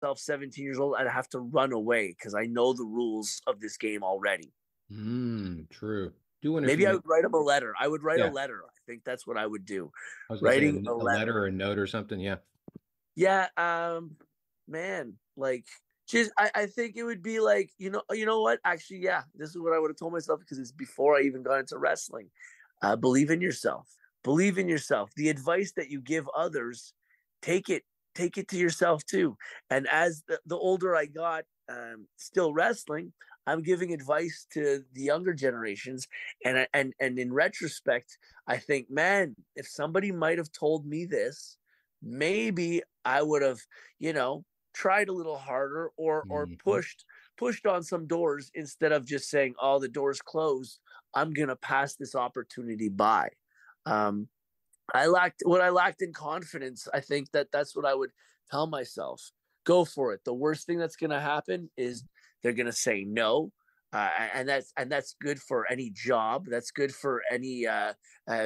myself 17 years old, I'd have to run away because I know the rules of this game already. True. Do Maybe I understand would that. write him a letter. I would write a Yeah. letter. I think that's what I would do. I was gonna say Writing a a letter letter. or a note or something. Yeah. Yeah, man, like just I think it would be like, you know what? Actually, yeah, this is what I would have told myself because it's before I even got into wrestling. Believe in yourself. Believe in yourself. The advice that you give others, take it, take it to yourself too. And as the older I got, still wrestling, I'm giving advice to the younger generations. And in retrospect, I think, man, if somebody might have told me this, maybe I would have, tried a little harder or Hmm. pushed on some doors instead of just saying, "Oh, the door's closed. I'm gonna pass this opportunity by." Um, I lacked in confidence. I think that's what I would tell myself. Go for it. The worst thing that's gonna happen is they're gonna say no. And that's good for any job. That's good for any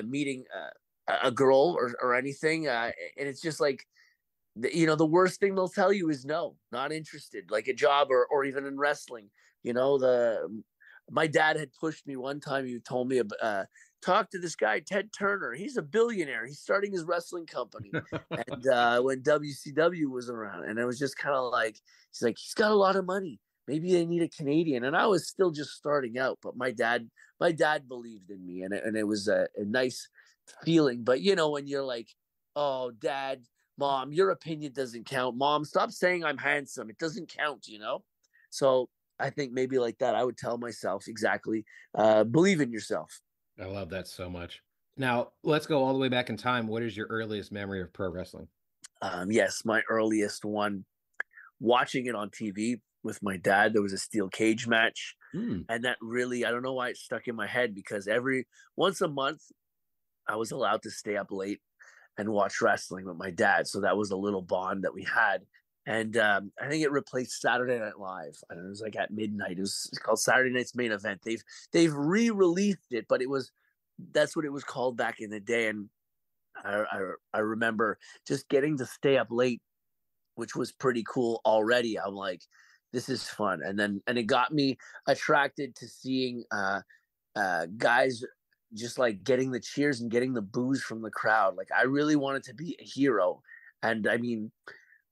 meeting a girl or anything. And it's just like the worst thing they'll tell you is no, not interested, like a job or even in wrestling. The my dad had pushed me one time. He told me talk to this guy Ted Turner. He's a billionaire. He's starting his wrestling company. And when WCW was around, and it was just kind of like he's got a lot of money. Maybe they need a Canadian. And I was still just starting out, but my dad believed in me, and it was a nice feeling. But when you're like, oh, dad, mom, your opinion doesn't count. Mom, stop saying I'm handsome. It doesn't count. So I think maybe like that, I would tell myself exactly, believe in yourself. I love that so much. Now, let's go all the way back in time. What is your earliest memory of pro wrestling? Yes, my earliest one, watching it on TV with my dad. There was a steel cage match. Hmm. And that really, I don't know why it stuck in my head because every once a month, I was allowed to stay up late and watch wrestling with my dad. So that was a little bond that we had. And I think it replaced Saturday Night Live. I don't know, it was like at midnight. It's called Saturday Night's Main Event. They've re-released it, but that's what it was called back in the day. And I remember just getting to stay up late, which was pretty cool already. I'm like, this is fun. And it got me attracted to seeing guys just like getting the cheers and getting the boos from the crowd. Like I really wanted to be a hero. And I mean,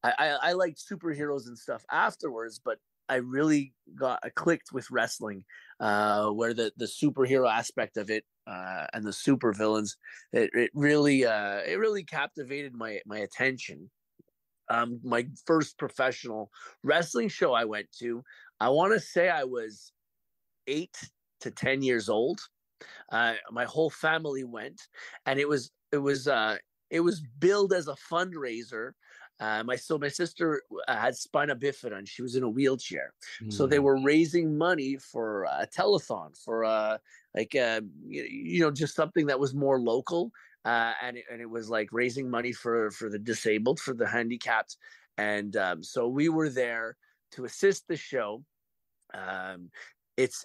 I liked superheroes and stuff afterwards, but I really I clicked with wrestling, where the superhero aspect of it, and the super villains, it really captivated my attention. My first professional wrestling show I went to, I want to say I was 8 to 10 years old. My whole family went, and it was billed as a fundraiser. My sister had spina bifida and she was in a wheelchair, so they Hmm. were raising money for a telethon for like just something that was more local. And it was like raising money for the disabled, for the handicapped, and so we were there to assist the show. Um,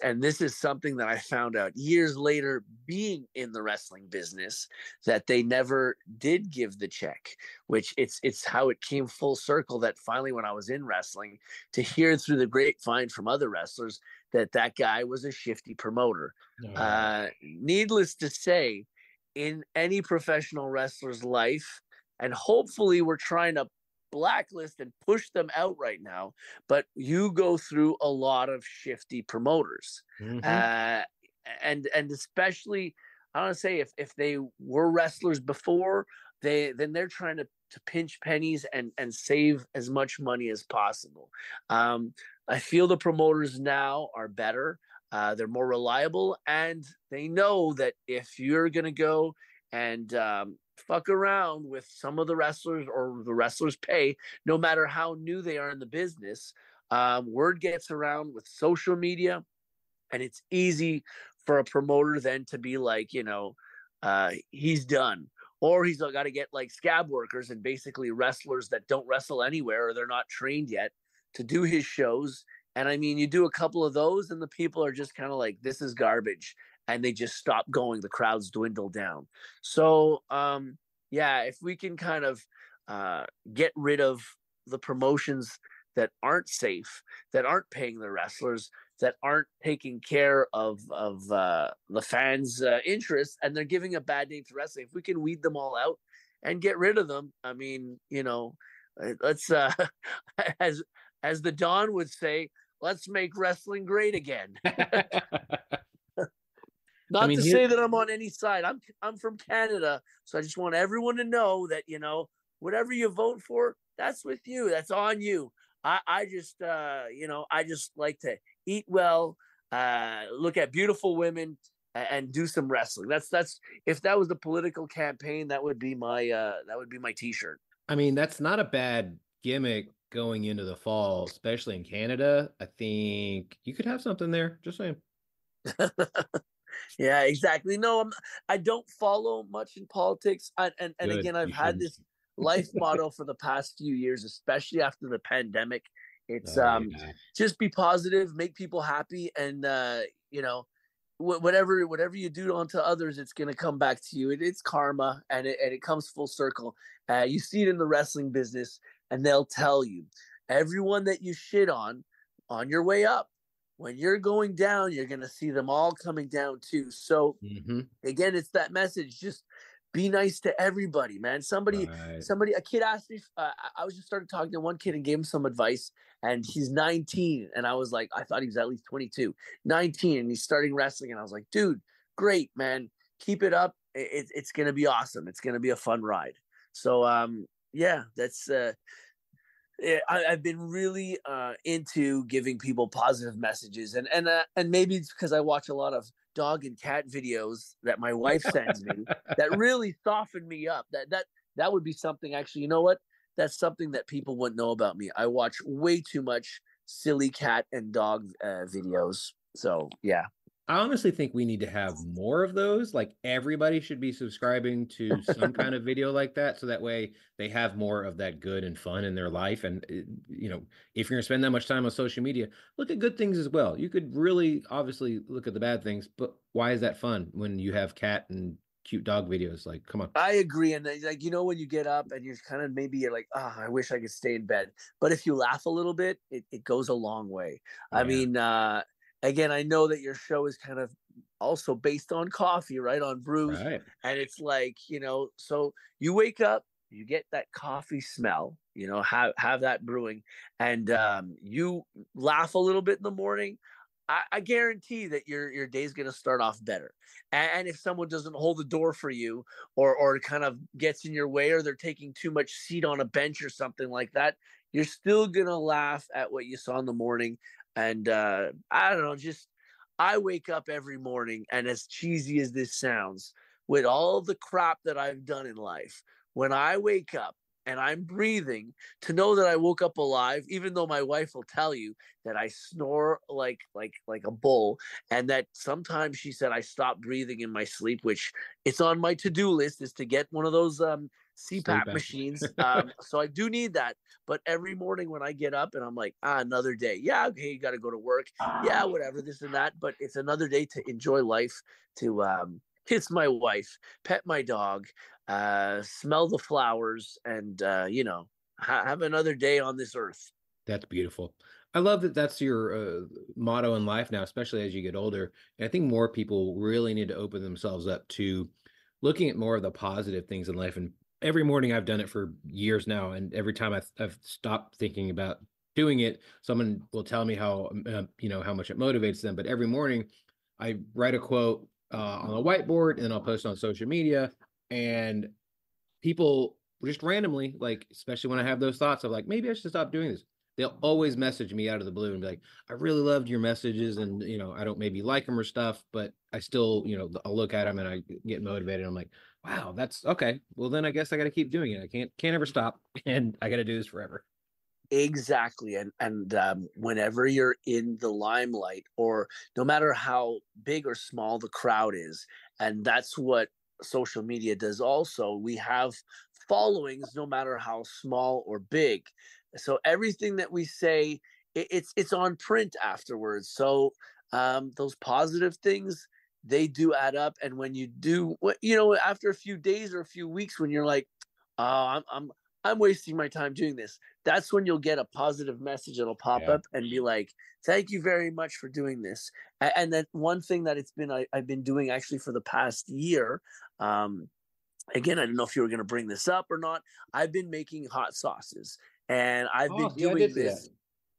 and this is something that I found out years later, being in the wrestling business, that they never did give the check. Which it's how it came full circle that finally, when I was in wrestling, to hear through the grapevine from other wrestlers that guy was a shifty promoter. Oh. Needless to say, in any professional wrestler's life, and hopefully we're trying to blacklist and push them out right now, but you go through a lot of shifty promoters. Hmm. Uh, and especially, I want to say, if they were wrestlers before, they're trying to pinch pennies and save as much money as possible. I feel the promoters now are better. They're more reliable, and they know that if you're going to go and fuck around with some of the wrestlers or the wrestlers pay, no matter how new they are in the business, word gets around with social media, and it's easy for a promoter then to be like, he's done. Or he's got to get like scab workers and basically wrestlers that don't wrestle anywhere or they're not trained yet to do his shows. And I mean, you do a couple of those, and the people are just kind of like, this is garbage. And they just stop going. The crowds dwindle down. So, yeah, if we can kind of get rid of the promotions that aren't safe, that aren't paying the wrestlers, that aren't taking care of the fans' interests, and they're giving a bad name to wrestling. If we can weed them all out and get rid of them, I mean, let's as the Don would say, let's make wrestling great again. Not to say that I'm on any side. I'm from Canada, so I just want everyone to know that whatever you vote for, that's with you. That's on you. I just I just like to eat well, look at beautiful women, and do some wrestling. That's if that was the political campaign, that would be my T-shirt. I mean, that's not a bad gimmick going into the fall, especially in Canada. I think you could have something there. Just saying. Yeah, exactly. No, I don't follow much in politics. And Good. again, I've had this life motto for the past few years, especially after the pandemic. It's just be positive, make people happy, and whatever you do unto others, it's going to come back to you. It's karma, and it comes full circle. You see it in the wrestling business, and they'll tell you, everyone that you shit on your way up, when you're going down, you're going to see them all coming down too. So again, it's that message. Just be nice to everybody, man. A kid asked me, I was just started talking to one kid and gave him some advice, and he's 19. And I was like, I thought he was at least 22, 19. And he's starting wrestling. And I was like, dude, great, man. Keep it up. It's going to be awesome. It's going to be a fun ride. So, yeah, that's, I've been really into giving people positive messages, and maybe it's because I watch a lot of dog and cat videos that my wife sends me that really soften me up. That would be something. Actually, you know what? That's something that people wouldn't know about me. I watch way too much silly cat and dog videos. So yeah. I honestly think we need to have more of those. Like everybody should be subscribing to some kind of video like that. So that way they have more of that good and fun in their life. And, if you're going to spend that much time on social media, look at good things as well. You could really obviously look at the bad things, but why is that fun when you have cat and cute dog videos? Like, come on. I agree. And like, when you get up and you're kind of, maybe you're like, oh, I wish I could stay in bed. But if you laugh a little bit, it goes a long way. Yeah. I mean, again, I know that your show is kind of also based on coffee, right? On brews. Right. And it's like, so you wake up, you get that coffee smell, have that brewing, and you laugh a little bit in the morning. I guarantee that your day's going to start off better. And if someone doesn't hold the door for you, or kind of gets in your way, or they're taking too much seat on a bench or something like that, you're still going to laugh at what you saw in the morning. And I don't know, I wake up every morning, and as cheesy as this sounds, with all the crap that I've done in life, when I wake up and I'm breathing, to know that I woke up alive, even though my wife will tell you that I snore like a bull, and that sometimes she said I stop breathing in my sleep, which it's on my to-do list, is to get one of those CPAP machines. So I do need that. But every morning when I get up and I'm like, another day. Yeah, okay, you got to go to work. Yeah, whatever, this and that. But it's another day to enjoy life, to kiss my wife, pet my dog, smell the flowers, and have another day on this earth. That's beautiful. I love that that's your motto in life now, especially as you get older. And I think more people really need to open themselves up to looking at more of the positive things in life. And every morning I've done it for years now, and every time I've stopped thinking about doing it, someone will tell me how how much it motivates them. But every morning I write a quote on a whiteboard, and I'll post on social media, and people just randomly, like, especially when I have those thoughts of like, maybe I should stop doing this, they'll always message me out of the blue and be like, I really loved your messages, and I don't maybe like them or stuff, but I still I'll look at them and I get motivated. I'm like, wow, that's okay, well then I guess I got to keep doing it. I can't ever stop, and I got to do this forever. Exactly. And whenever you're in the limelight, or no matter how big or small the crowd is, and that's what social media does also, we have followings no matter how small or big. So everything that we say, it's on print afterwards. So those positive things, they do add up. And when you do, after a few days or a few weeks, when you're like, oh, I'm wasting my time doing this, that's when you'll get a positive message that'll pop Yeah. up and be like, thank you very much for doing this. And then one thing that I've been doing actually for the past year, um, again, I don't know if you were going to bring this up or not. I've been making hot sauces, and I've Oh, been yeah, I did doing see that. this.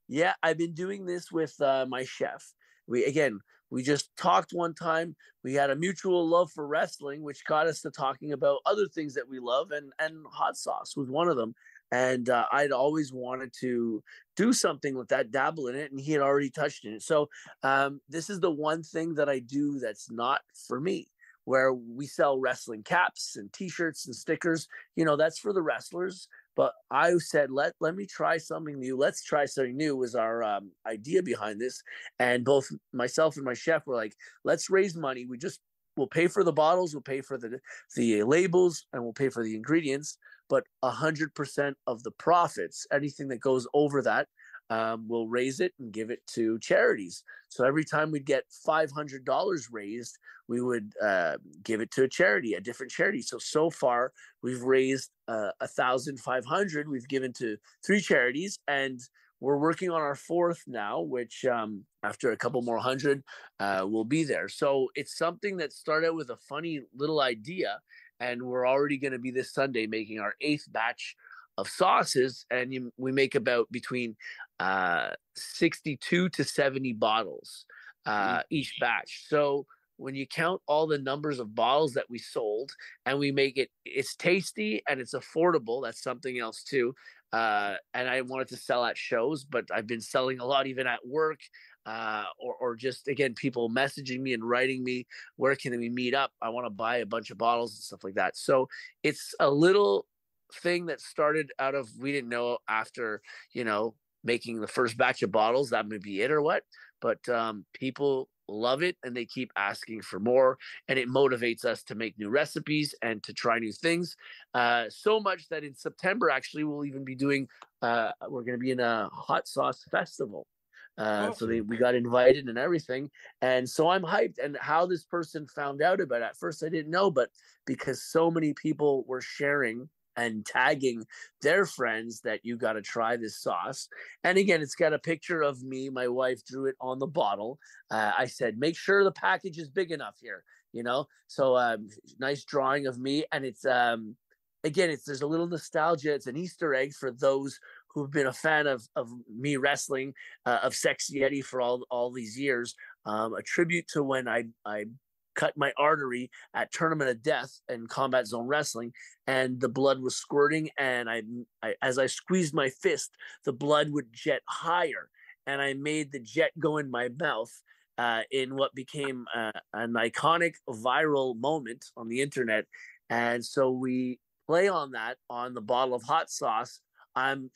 Yeah, I've been doing this with my chef. We just talked one time. We had a mutual love for wrestling, which got us to talking about other things that we love, and hot sauce was one of them. And I'd always wanted to do something with that, dabble in it, and he had already touched in it. So this is the one thing that I do that's not for me, where we sell wrestling caps and T-shirts and stickers. That's for the wrestlers. But I said, let me try something new. Let's try something new was our idea behind this. And both myself and my chef were like, let's raise money. We'll pay for the bottles, we'll pay for the labels, and we'll pay for the ingredients. But 100% of the profits, anything that goes over that, we'll raise it and give it to charities. So every time we'd get $500 raised, we would give it to a charity, a different charity. So far, we've raised 1,500. We've given to 3 charities, and we're working on our 4th now, which after a couple more hundred, will be there. So it's something that started with a funny little idea, and we're already going to be this Sunday making our 8th batch of sauces, and we make about between 62 to 70 bottles each batch. So when you count all the numbers of bottles that we sold, and we make it's tasty and it's affordable. That's something else too. And I wanted to sell at shows, but I've been selling a lot even at work, or just, again, people messaging me and writing me, where can we meet up? I want to buy a bunch of bottles and stuff like that. So it's a little thing that started out of, we didn't know after, making the first batch of bottles that may be it or what, but people love it and they keep asking for more, and it motivates us to make new recipes and to try new things, so much that in September actually we'll even be doing we're going to be in a hot sauce festival. Awesome. We got invited and everything, and so I'm hyped. And how this person found out about it, at first I didn't know, but because so many people were sharing and tagging their friends that you got to try this sauce. And again, it's got a picture of me. My wife drew it on the bottle. I said, make sure the package is big enough here, So nice drawing of me. And it's, again, there's a little nostalgia. It's an Easter egg for those who've been a fan of me wrestling, of Sexxxy Eddy for all these years. A tribute to when I cut my artery at Tournament of Death and Combat Zone Wrestling, and the blood was squirting. And I as I squeezed my fist, the blood would jet higher, and I made the jet go in my mouth, in what became an iconic viral moment on the internet. And so we play on that on the bottle of hot sauce. I'm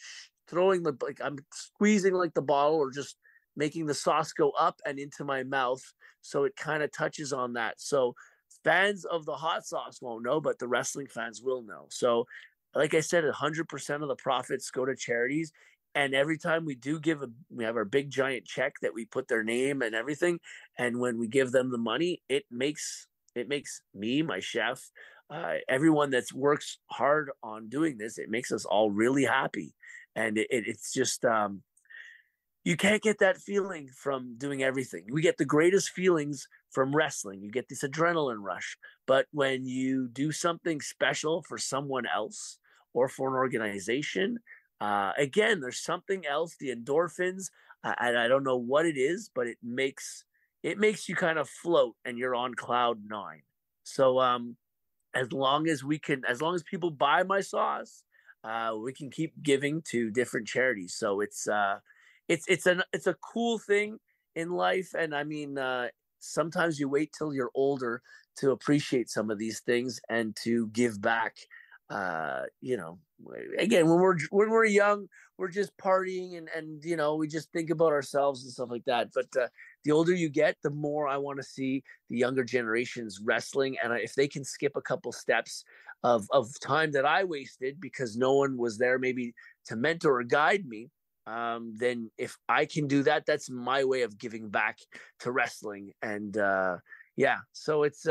I'm squeezing like the bottle, or just making the sauce go up and into my mouth, so it kind of touches on that. So fans of the hot sauce won't know, but the wrestling fans will know. So, like I said, 100% of the profits go to charities. And every time we we have our big giant check that we put their name and everything. And when we give them the money, it makes me, my chef, everyone that works hard on doing this, it makes us all really happy. And it's just, you can't get that feeling from doing everything. We get the greatest feelings from wrestling. You get this adrenaline rush. But when you do something special for someone else or for an organization, again, there's something else. The endorphins, I don't know what it is, but it makes you kind of float, and you're on cloud 9. So as long as people buy my sauce, we can keep giving to different charities. So it's a cool thing in life. And I mean, sometimes you wait till you're older to appreciate some of these things and to give back. Again, when we're young, we're just partying, and we just think about ourselves and stuff like that. But the older you get, the more I want to see the younger generations wrestling, and if they can skip a couple steps of time that I wasted because no one was there maybe to mentor or guide me, then if I can do that, that's my way of giving back to wrestling. And yeah, so it's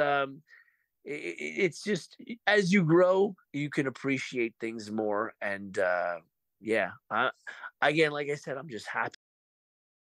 just, as you grow, you can appreciate things more. And yeah. Again, like I said, I'm just happy